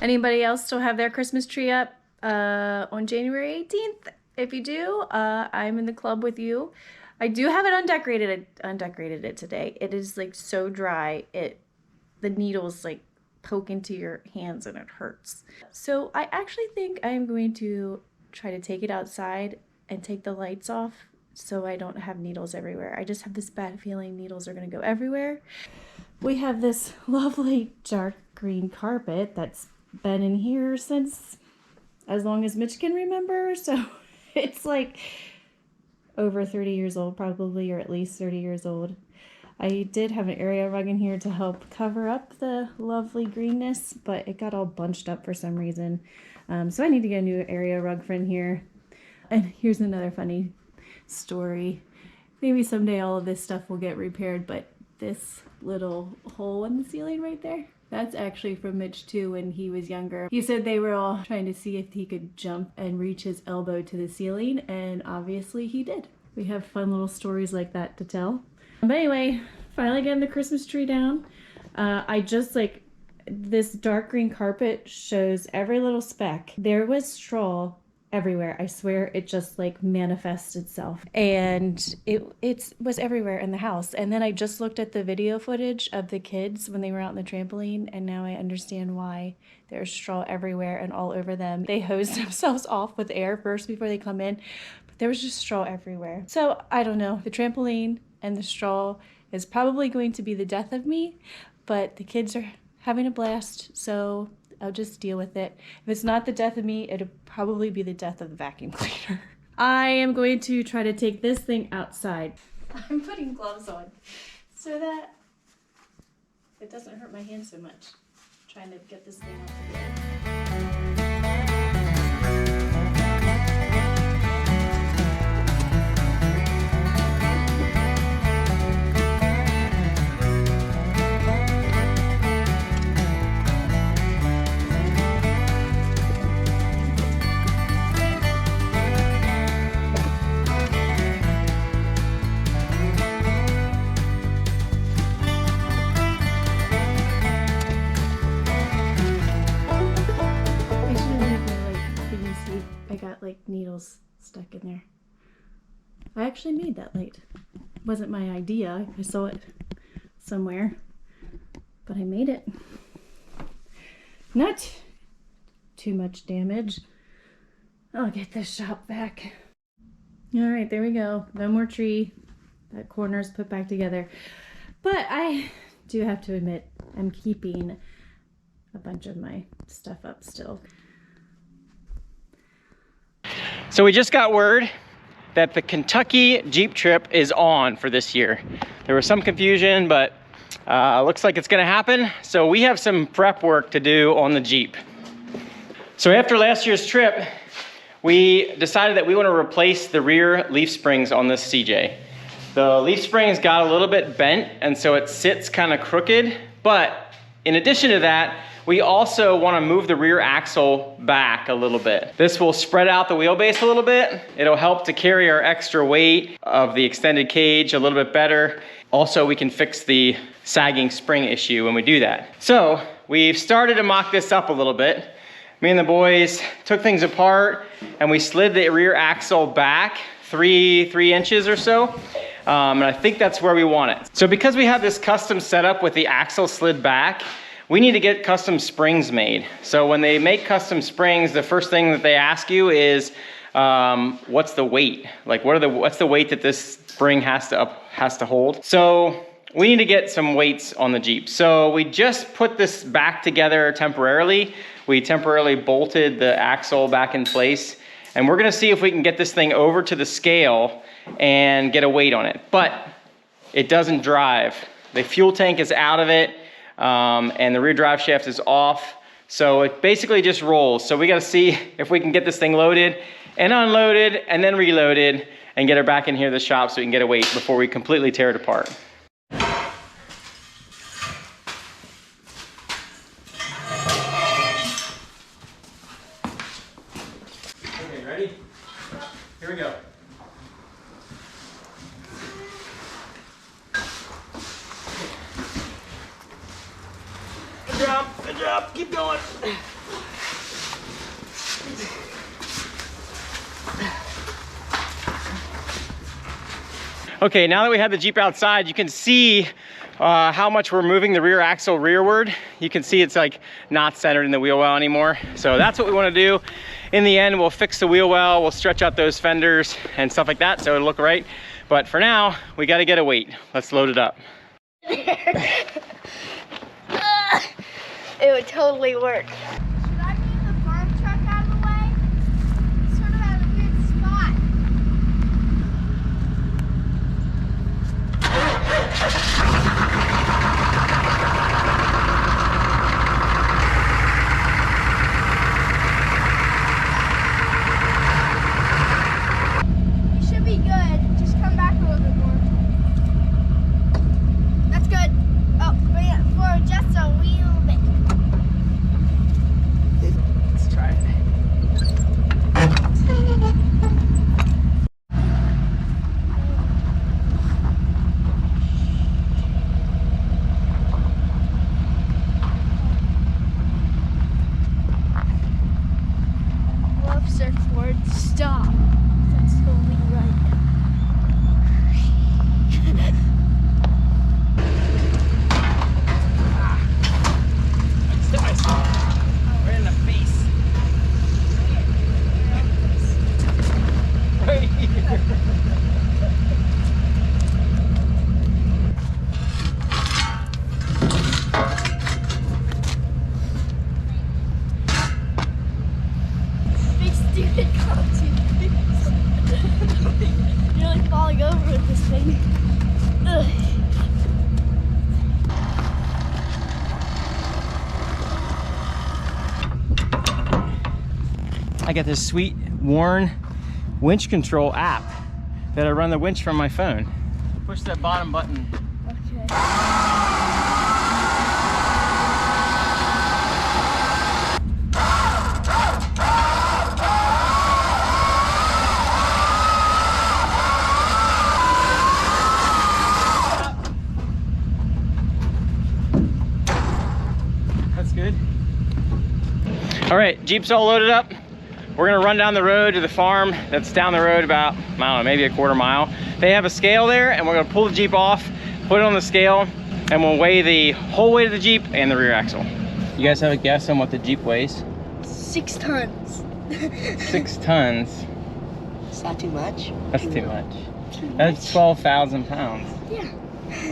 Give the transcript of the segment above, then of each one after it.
Anybody else still have their Christmas tree up on January 18th? If you do, I'm in the club with you. I do have it undecorated it today. It is like so dry. The needles like poke into your hands and it hurts. So I actually think I am going to try to take it outside and take the lights off so I don't have needles everywhere. I just have this bad feeling needles are gonna go everywhere. We have this lovely dark green carpet that's been in here since as long as Mitch can remember. So it's like over 30 years old probably, or at least 30 years old. I did have an area rug in here to help cover up the lovely greenness, but it got all bunched up for some reason. So I need to get a new area rug for in here. And here's another funny story. Maybe someday all of this stuff will get repaired, but this little hole in the ceiling right there, that's actually from Mitch too when he was younger. He said they were all trying to see if he could jump and reach his elbow to the ceiling, and obviously he did. We have fun little stories like that to tell. But anyway, finally getting the Christmas tree down. I just like, this dark green carpet shows every little speck. There was straw everywhere. I swear it just like manifests itself. And it was everywhere in the house. And then I just looked at the video footage of the kids when they were out on the trampoline, and now I understand why there's straw everywhere and all over them. They hose themselves off with air first before they come in, but there was just straw everywhere. So I don't know, the trampoline and the straw is probably going to be the death of me, but the kids are having a blast, so I'll just deal with it. If it's not the death of me, it'll probably be the death of the vacuum cleaner. I am going to try to take this thing outside. I'm putting gloves on so that it doesn't hurt my hands so much. I'm trying to get this thing all together. Needles stuck in there. I actually made that light. It wasn't my idea. I saw it somewhere, but I made it. Not too much damage. I'll get this shop back. All right, there we go. No more tree. That corner's put back together. But I do have to admit, I'm keeping a bunch of my stuff up still. So we just got word that the Kentucky Jeep trip is on for this year. There was some confusion, but looks like it's gonna happen. So we have some prep work to do on the Jeep. So after last year's trip, we decided that we want to replace the rear leaf springs on this CJ. The leaf springs got a little bit bent, and so it sits kind of crooked. But in addition to that, we also want to move the rear axle back a little bit. This will spread out the wheelbase a little bit. It'll help to carry our extra weight of the extended cage a little bit better. Also, we can fix the sagging spring issue when we do that. So we've started to mock this up a little bit. Me and the boys took things apart and we slid the rear axle back three inches or so. And I think that's where we want it. So because we have this custom setup with the axle slid back, we need to get custom springs made. So when they make custom springs, the first thing that they ask you is, what's the weight? Like what's the weight that this spring has to hold? So we need to get some weights on the Jeep. So we just put this back together temporarily. We temporarily bolted the axle back in place, and we're gonna see if we can get this thing over to the scale and get a weight on it. But it doesn't drive. The fuel tank is out of it. And the rear drive shaft is off. So it basically just rolls. So we got to see if we can get this thing loaded and unloaded and then reloaded and get her back in here to the shop so we can get a weight before we completely tear it apart. Okay, ready? Here we go. Good job, keep going. Okay, now that we have the Jeep outside, you can see how much we're moving the rear axle rearward. You can see it's like not centered in the wheel well anymore. So that's what we want to do. In the end, we'll fix the wheel well, we'll stretch out those fenders and stuff like that so it'll look right. But for now, we got to get a weight. Let's load it up. It would totally work. Should I move the farm truck out of the way? It's sort of at a weird spot. You should be good. Just come back a little bit more. That's good. Oh, bring it forward just a little bit. Let's try it. Love surfboard. Stop. That's totally right. Right in the face. Right here. Big stupid cartoon. You're like falling over with this thing. Ugh. I got this sweet Warn winch control app that I run the winch from my phone. Push that bottom button. Okay. That's good. All right, Jeep's all loaded up. We're gonna run down the road to the farm that's down the road about, I don't know, maybe a quarter mile. They have a scale there and we're gonna pull the Jeep off, put it on the scale, and we'll weigh the whole weight of the Jeep and the rear axle. You guys have a guess on what the Jeep weighs? 6 tons. 6 tons. Is that too much? That's too much. That's 12,000 pounds. Yeah.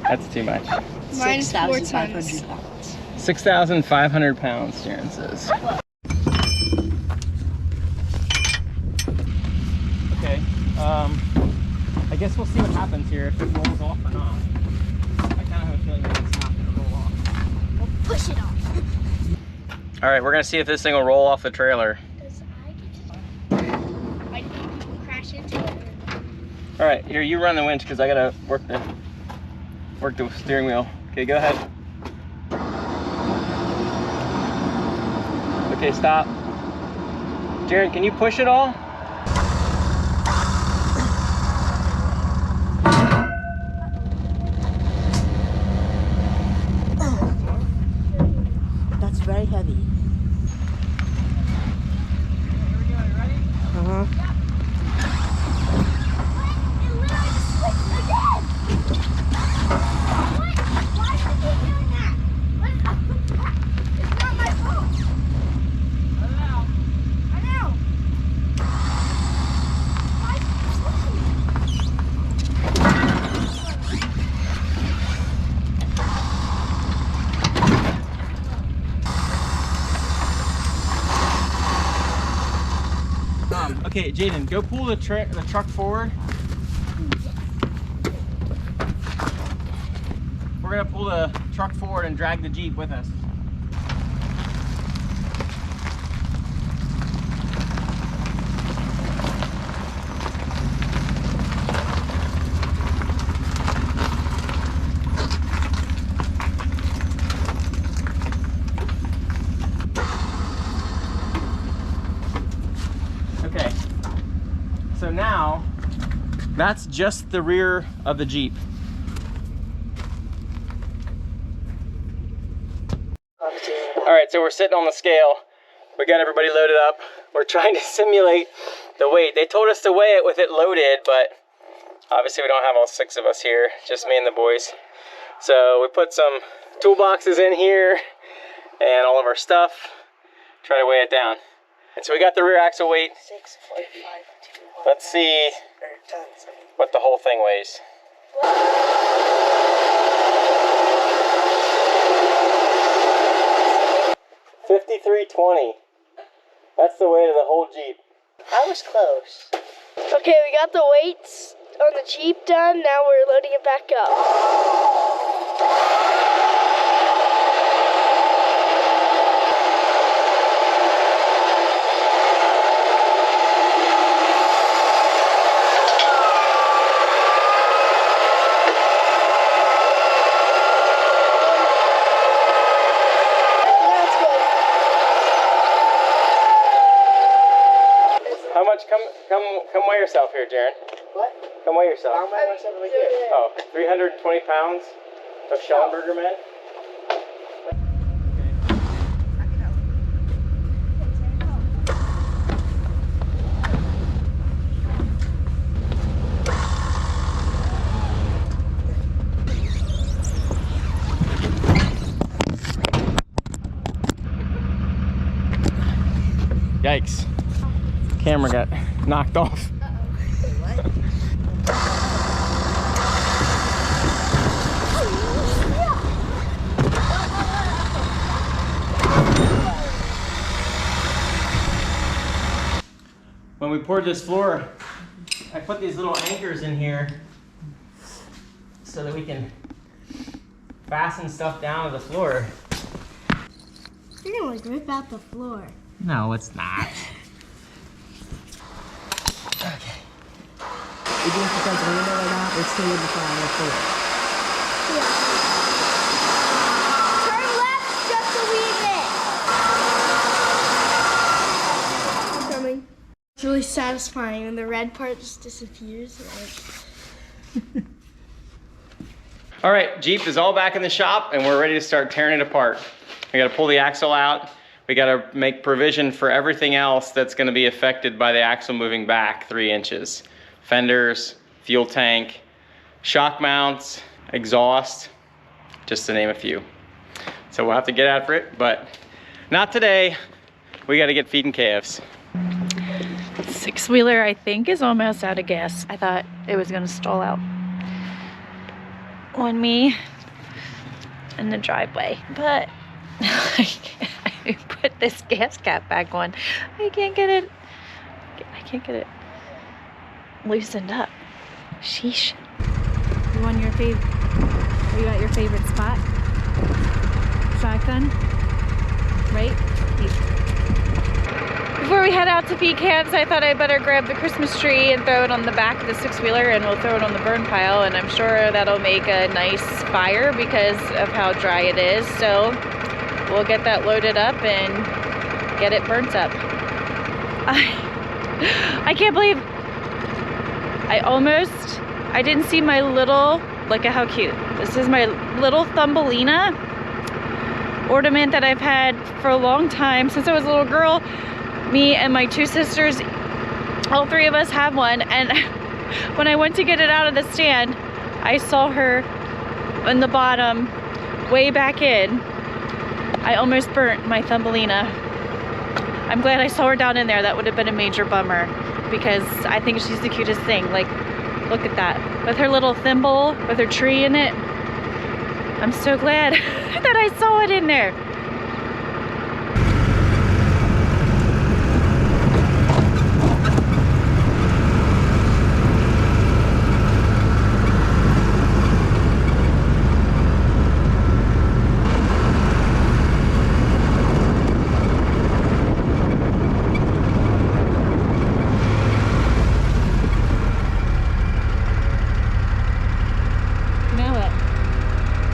That's too much. Mine's 4 tons. 6,500 pounds. 6,500 pounds, Sharon says. Okay, I guess we'll see what happens here, if it rolls off or not. I kind of have a feeling that it's not going to roll off. We'll push it off. All right, we're going to see if this thing will roll off the trailer. Because I think people crash into it. All right, here, you run the winch because I got to work the steering wheel. Okay, go ahead. Okay, stop. Jared, can you push it all? That's very heavy. Here we go, you ready? Uh-huh. It literally switched again! What? Why did you keep doing that? It's not my fault. Let it out. I know. Why is it Okay, Jaden, go pull the truck forward. We're gonna pull the truck forward and drag the Jeep with us. Okay, so now that's just the rear of the Jeep. All right, so we're sitting on the scale. We got everybody loaded up. We're trying to simulate the weight. They told us to weigh it with it loaded, but Obviously we don't have all 6 of us here, just me and the boys. So we put some toolboxes in here and all of our stuff, try to weigh it down. And so we got the rear axle weight. 6.5. Let's see what the whole thing weighs. 5320. That's the weight of the whole Jeep. I was close. Okay, we got the weights on the Jeep done. Now we're loading it back up. How much? Come weigh yourself here, Jaren. What? Come weigh yourself. I'll weigh myself over here. Oh, 320 pounds of Schellenberger men. Yikes. Camera got knocked off. When we poured this floor, I put these little anchors in here so that we can fasten stuff down to the floor. You're gonna like rip out the floor. No, it's not. Okay. Even if it's like a window or not, it's still in the fire floor. Turn left just a wee bit. I'm coming. It's really satisfying when the red part just disappears. All right, Jeep is all back in the shop and we're ready to start tearing it apart. We gotta pull the axle out. We gotta make provision for everything else that's gonna be affected by the axle moving back 3 inches. Fenders, fuel tank, shock mounts, exhaust, just to name a few. So we'll have to get after it, but not today. We gotta get feeding calves. 6-wheeler, I think, is almost out of gas. I thought it was gonna stall out on me in the driveway, but I put this gas cap back on. I can't get it loosened up. Sheesh. You on your favorite? Are you at your favorite spot? Shotgun, right? Before we head out to feed calves, I thought I'd better grab the Christmas tree and throw it on the back of the 6-wheeler, and we'll throw it on the burn pile, and I'm sure that'll make a nice fire because of how dry it is. So we'll get that loaded up and get it burnt up. I can't believe I didn't see my little, look at how cute. This is my little Thumbelina ornament that I've had for a long time, since I was a little girl. Me and my 2 sisters, all 3 of us have one, and when I went to get it out of the stand, I saw her in the bottom, way back in. I almost burnt my Thumbelina. I'm glad I saw her down in there. That would have been a major bummer, because I think she's the cutest thing. Like, look at that. With her little thimble, with her tree in it. I'm so glad that I saw it in there.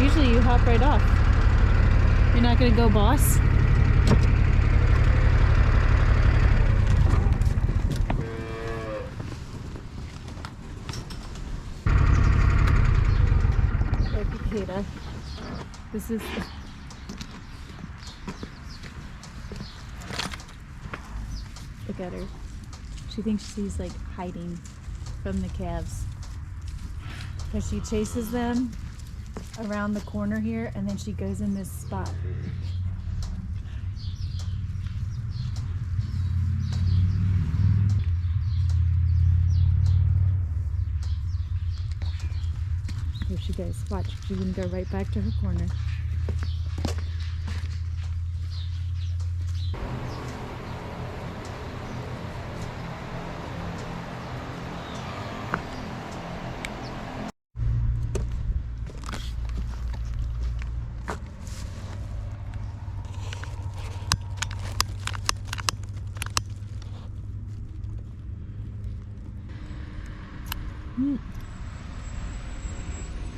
Usually you hop right off. You're not gonna go, boss? Look at Kata. This is... Look at her. She thinks she's like hiding from the calves. because she chases them around the corner here, and then she goes in this spot. Here she goes. Watch. She's gonna go right back to her corner.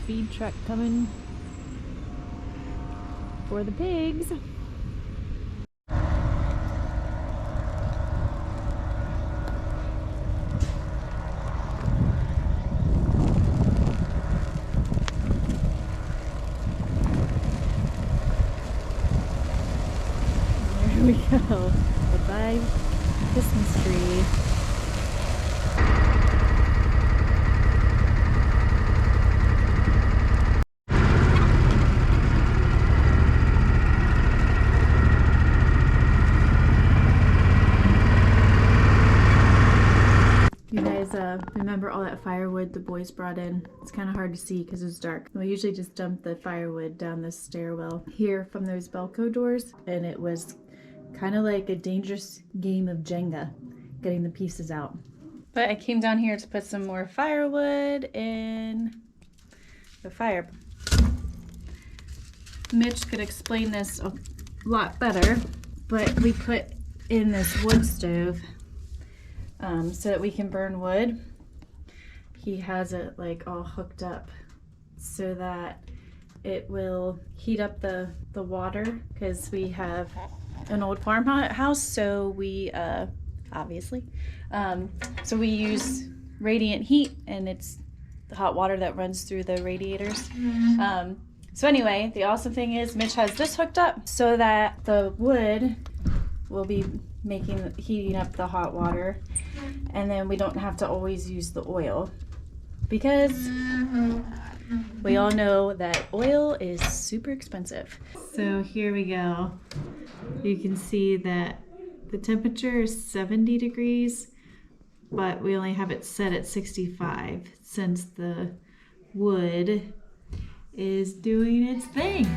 Feed truck coming for the pigs. There we go. Bye-bye Christmas tree. You guys remember all that firewood the boys brought in? It's kind of hard to see because it's dark. We usually just dump the firewood down the stairwell here from those Belco doors, and it was kind of like a dangerous game of Jenga, getting the pieces out. But I came down here to put some more firewood in the fire. Mitch could explain this a lot better, but we put in this wood stove so that we can burn wood. He has it like all hooked up so that it will heat up the water, because we have an old farmhouse, so we obviously so we use radiant heat, and it's the hot water that runs through the radiators. So anyway, the awesome thing is Mitch has this hooked up so that the wood will be heating up the hot water, and then we don't have to always use the oil, because we all know that oil is super expensive. So here we go. You can see that the temperature is 70 degrees, but we only have it set at 65 since the wood is doing its thing.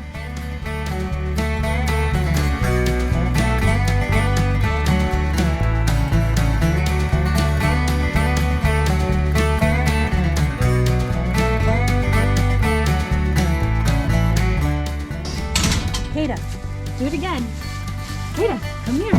Kata, do it again. Kata, come here.